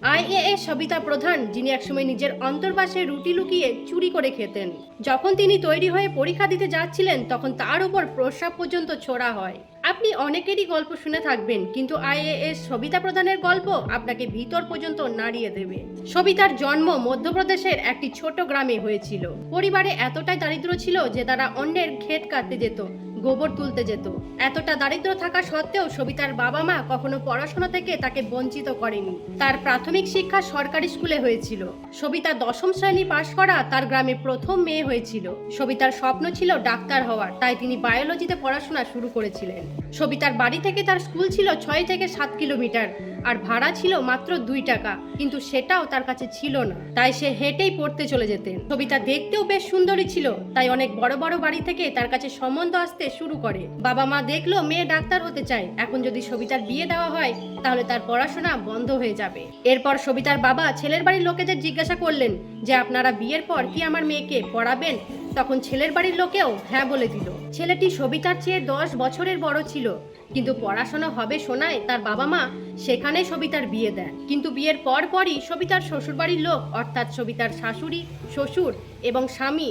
IAS Sabita প্রধান, যিনি একসময় নিজের অন্তর্বাসে রুটি লুকিয়ে চুরি করে খেতেন। যখন তিনি তৈরি হয়ে পরীক্ষা দিতে যাচ্ছিলেন, তখন তার উপর প্রস্রাব পর্যন্ত ছোড়া হয়। আপনি অনেকেরই গল্প শুনে থাকবেন, কিন্তু আইএএস সবিতা প্রধানের গল্প আপনাকে ভিতর পর্যন্ত নাড়িয়ে দেবে। সবিতার জন্ম মধ্যপ্রদেশের একটি ছোট গ্রামে হয়েছিল। পরিবারে এতটাই দারিদ্র ছিল যে তারা অন্যের ক্ষেত কাটতে যেত, গোবর তুলতে যেত। এতটা দারিদ্র থাকা সত্ত্বেও সবিতার বাবা মা কখনো পড়াশোনা থেকে তাকে বঞ্চিত করেনি। তার প্রাথমিক শিক্ষা সরকারি স্কুলে হয়েছিল। সবিতা দশম শ্রেণী পাশ করা তার গ্রামে প্রথম মেয়ে হয়েছিল। সবিতার স্বপ্ন ছিল ডাক্তার হওয়ার, তাই তিনি বায়োলজিতে পড়াশোনা শুরু করেছিলেন। সবিতার বাড়ি থেকে তার স্কুল ছিল 6 থেকে 7 কিলোমিটার, আর ভাড়া ছিল মাত্র 2 টাকা, কিন্তু সেটাও তার কাছে ছিল না, তাই সে হেঁটেই পড়তে চলে যেতেন। সবিতা দেখতেও বেশ সুন্দরী ছিল, তাই অনেক বড় বড় বাড়ি থেকে তার কাছে সম্বন্ধ আসতে শুরু করে। বাবা মা দেখলো মেয়ে ডাক্তার হতে চায়, এখন যদি সবিতার বিয়ে দেওয়া হয় তাহলে তার পড়াশোনা বন্ধ হয়ে যাবে। এরপর সবিতার বাবা ছেলের বাড়ির লোকেদের জিজ্ঞাসা করলেন যে আপনারা বিয়ের পর কি আমার মেয়েকে পড়াবেন? তখন ছেলের বাড়ির লোকেও হ্যাঁ বলে দিল। ছেলেটি সবিতার চেয়ে 10 বছরের বড় ছিল, কিন্তু পড়াশোনা হবে শোনায় তার বাবা মা সেখানে সবিতার বিয়ে দেন। কিন্তু বিয়ের পরই সবিতার শ্বশুরবাড়ির লোক, অর্থাৎ সবিতার শাশুড়ি, শ্বশুর এবং স্বামী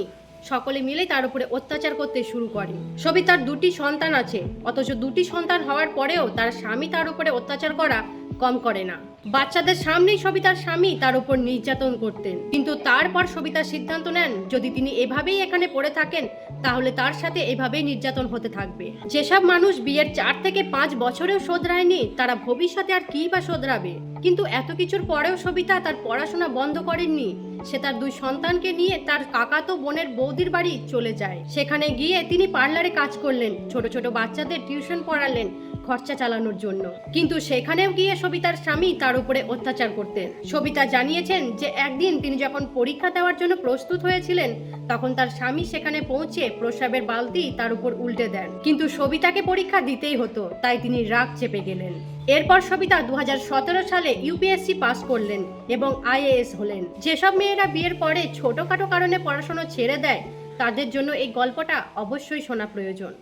সকলে মিলে তার উপরে অত্যাচার করতে শুরু করে। সবিতার 2টি সন্তান আছে, অথচ 2টি সন্তান হওয়ার পরেও তার স্বামী তার উপরে অত্যাচার করা কম করে না। বাচ্চাদের সামনেই সবিতার স্বামী তার উপর নির্যাতন করতেন। কিন্তু তারপর সবিতা সিদ্ধান্ত নেন, যদি তিনি এভাবেই এখানে পড়ে থাকেন তাহলে তার সাথে এভাবেই নির্যাতন হতে থাকবে। যেসব মানুষ বিয়ের 4 থেকে 5 বছরেও শোধরায়নি, তারা ভবিষ্যতে আর কি বা শোধরাবে? কিন্তু এত কিছুর পরেও সবিতা তার পড়াশোনা বন্ধ করেননি। সে তার 2 সন্তানকে নিয়ে তার কাকাতো বোনের বৌদির বাড়ি চলে যায়। সেখানে গিয়ে তিনি পার্লারে কাজ করলেন, ছোট ছোট বাচ্চাদের টিউশন পড়ালেন খরচা চালানোর জন্য। কিন্তু সেখানেও গিয়ে সবিতার স্বামী তার উপরে অত্যাচার করতেন। সবিতা জানিয়েছেন যে একদিন তিনি যখন পরীক্ষা দেওয়ার জন্য প্রস্তুত হয়েছিলেন, তখন তার স্বামী সেখানে পৌঁছে প্রস্রাবের বালতি তার উপর উল্টে দেন। কিন্তু সবিতাকে পরীক্ষা দিতেই হতো, তাই তিনি রাগ চেপে গেলেন। এরপর সবিতা 2017 সালে ইউপিএসসি পাস করলেন এবং আইএএস হলেন। যেসব মেয়েরা বিয়ের পরে ছোটখাটো কারণে পড়াশোনা ছেড়ে দেয়, তাদের জন্য এই গল্পটা অবশ্যই শোনা প্রয়োজন।